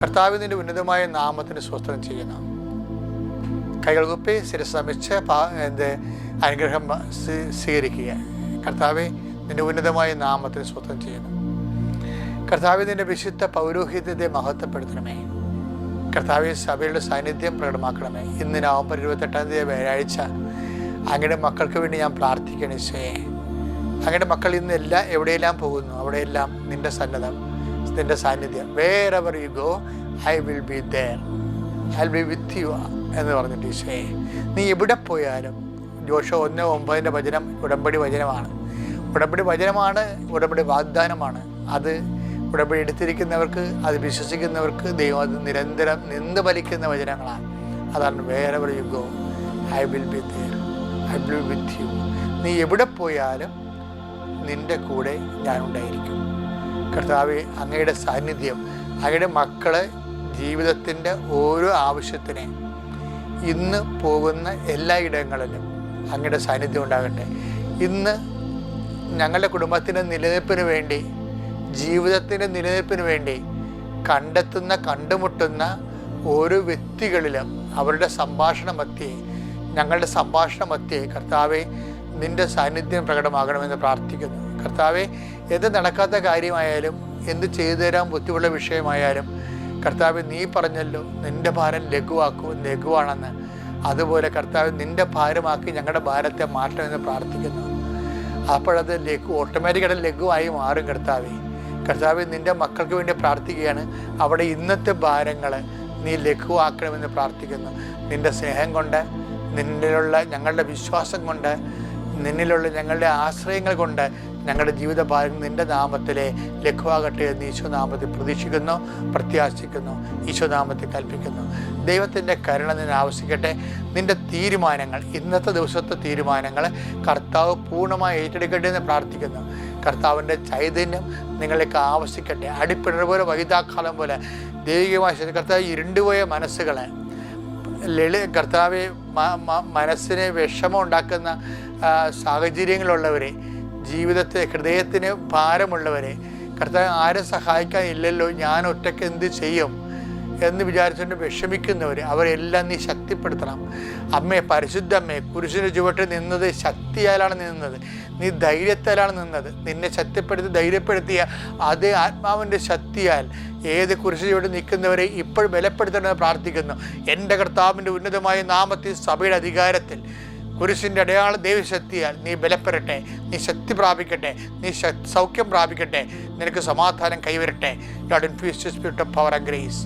കർത്താവിൻ്റെ ഉന്നതമായ നാമത്തിന് സ്വസ്ത്രം ചെയ്യുന്നു. കൈകൾ കുപ്പി ശിരസമിച്ച് അനുഗ്രഹം സ്വീകരിക്കുക. കർത്താവെ, നിൻ്റെ ഉന്നതമായ നാമത്തിന് സ്വസ്ത്രം ചെയ്യുന്നു. കർത്താവെ, നിൻ്റെ വിശുദ്ധ പൗരോഹിത്യത്തെ മഹത്വപ്പെടുത്തണമേ. കർത്താവെ, സഭയുടെ സാന്നിധ്യം പ്രകടമാക്കണമേ. ഇന്ന് നവംബർ 28 വ്യാഴാഴ്ച അങ്ങയുടെ മക്കൾക്ക് വേണ്ടി ഞാൻ പ്രാർത്ഥിക്കണം. ഈശോയെ, അങ്ങയുടെ മക്കൾ ഇന്ന് എവിടെയെല്ലാം പോകുന്നു അവിടെയെല്ലാം നിൻ്റെ സന്നദ്ധം, നിൻ്റെ സാന്നിധ്യം. Wherever you go I will be there, I will be with you എന്ന് പറഞ്ഞിട്ട് ഈശോയെ, നീ എവിടെ പോയാലും. ജോഷുവ 1:9 വചനം ഉടമ്പടി വചനമാണ്. ഉടമ്പടി വചനമാണ്, ഉടമ്പടി വാഗ്ദാനമാണ്. അത് ഉടമ്പടി എടുത്തിരിക്കുന്നവർക്ക്, അത് വിശ്വസിക്കുന്നവർക്ക് ദൈവം അത് നിരന്തരം നിന്ന് വലിക്കുന്ന വചനങ്ങളാണ്. അതാണ് wherever you go I will be there, I will be with you. നീ എവിടെ പോയാലും നിൻ്റെ കൂടെ ഞാനുണ്ടായിരിക്കും. കർത്താവെ, അങ്ങയുടെ സാന്നിധ്യം അങ്ങയുടെ മക്കളെ ജീവിതത്തിൻ്റെ ഓരോ ആവശ്യത്തിനെ ഇന്ന് പോകുന്ന എല്ലാ ഇടങ്ങളിലും അങ്ങയുടെ സാന്നിധ്യം ഉണ്ടാകട്ടെ. ഇന്ന് ഞങ്ങളുടെ കുടുംബത്തിൻ്റെ നിലനിൽപ്പിന് വേണ്ടി, ജീവിതത്തിൻ്റെ നിലനിൽപ്പിന് വേണ്ടി കണ്ടുമുട്ടുന്ന ഓരോ വ്യക്തികളിലും അവരുടെ സംഭാഷണ മധ്യേ, ഞങ്ങളുടെ സംഭാഷണ മധ്യേ കർത്താവെ നിൻ്റെ സാന്നിധ്യം പ്രകടമാകണമെന്ന് പ്രാർത്ഥിക്കുന്നു. കർത്താവെ, എന്ത് നടക്കാത്ത കാര്യമായാലും, എന്ത് ചെയ്തു തരാൻ ബുദ്ധിമുട്ടുള്ള വിഷയമായാലും, കർത്താവെ നീ പറഞ്ഞല്ലോ നിൻ്റെ ഭാരം ലഘുവാണെന്ന്. അതുപോലെ കർത്താവ് നിൻ്റെ ഭാരമാക്കി ഞങ്ങളുടെ ഭാരത്തെ മാറ്റണമെന്ന് പ്രാർത്ഥിക്കുന്നു. അപ്പോഴത് ഓട്ടോമാറ്റിക്കായിട്ട് ലഘുവായി മാറും. കർത്താവെ നിൻ്റെ മക്കൾക്ക് വേണ്ടി പ്രാർത്ഥിക്കുകയാണ്. അവിടെ ഇന്നത്തെ ഭാരങ്ങൾ നീ ലഘുവാക്കണമെന്ന് പ്രാർത്ഥിക്കുന്നു. നിൻ്റെ സ്നേഹം കൊണ്ട്, നിന്നിലുള്ള ഞങ്ങളുടെ വിശ്വാസം കൊണ്ട്, നിന്നിലുള്ള ഞങ്ങളുടെ ആശ്രയങ്ങൾ കൊണ്ട് ഞങ്ങളുടെ ജീവിതഭാരം നിൻ്റെ നാമത്തിലെ ലഘുവാകട്ടെ എന്ന് ഈശോനാമത്തിൽ പ്രതീക്ഷിക്കുന്നു, പ്രത്യാശിക്കുന്നു, ഈശോനാമത്തിൽ കൽപ്പിക്കുന്നു. ദൈവത്തിൻ്റെ കരുണ നിന്നെ ആവശ്യിക്കട്ടെ. നിൻ്റെ തീരുമാനങ്ങൾ, ഇന്നത്തെ ദിവസത്തെ തീരുമാനങ്ങൾ കർത്താവ് പൂർണ്ണമായി ഏറ്റെടുക്കട്ടെ എന്ന് പ്രാർത്ഥിക്കുന്നു. കർത്താവിൻ്റെ ചൈതന്യം നിങ്ങളിലേക്ക് ആവശ്യിക്കട്ടെ. അടിപ്പിണർ പോലെ, വൈതാക്കാലം പോലെ ദൈവികമായ കർത്താവ് ഇരുണ്ടുപോയ മനസ്സുകളെ, കർത്താവെ മനസ്സിന് വിഷമം ഉണ്ടാക്കുന്ന സാഹചര്യങ്ങളുള്ളവരെ, ജീവിതത്തെ ഹൃദയത്തിന് ഭാരമുള്ളവരെ, കർത്താവ് ആരും സഹായിക്കാനില്ലല്ലോ, ഞാൻ ഒറ്റയ്ക്ക് എന്ത് ചെയ്യും എന്ന് വിചാരിച്ചുകൊണ്ട് വിഷമിക്കുന്നവർ, അവരെല്ലാം നീ ശക്തിപ്പെടുത്തണം. അമ്മേ, പരിശുദ്ധ അമ്മേ, കുരിശിൻ്റെ ചുവട്ടിൽ നിന്നത് ശക്തിയാലാണ് നിന്നത്, നീ ധൈര്യത്താലാണ് നിന്നത്. നിന്നെ ശക്തിപ്പെടുത്തി ധൈര്യപ്പെടുത്തിയ അതേ ആത്മാവിൻ്റെ ശക്തിയാൽ ഏത് കുരിശിന് ചുവട്ടിൽ നിൽക്കുന്നവരെ ഇപ്പോൾ ബലപ്പെടുത്തണമെന്ന് പ്രാർത്ഥിക്കുന്നു. എൻ്റെ കർത്താവിൻ്റെ ഉന്നതമായ നാമത്തിൽ, സഭയുടെ അധികാരത്തിൽ, കുരിശിൻ്റെ അടയാള ദൈവശക്തിയാൽ നീ ബലപ്പെടട്ടെ, നീ ശക്തി പ്രാപിക്കട്ടെ, നീ സൗഖ്യം പ്രാപിക്കട്ടെ, നിനക്ക് സമാധാനം കൈവരട്ടെ. God infuse the spirit of power and grace.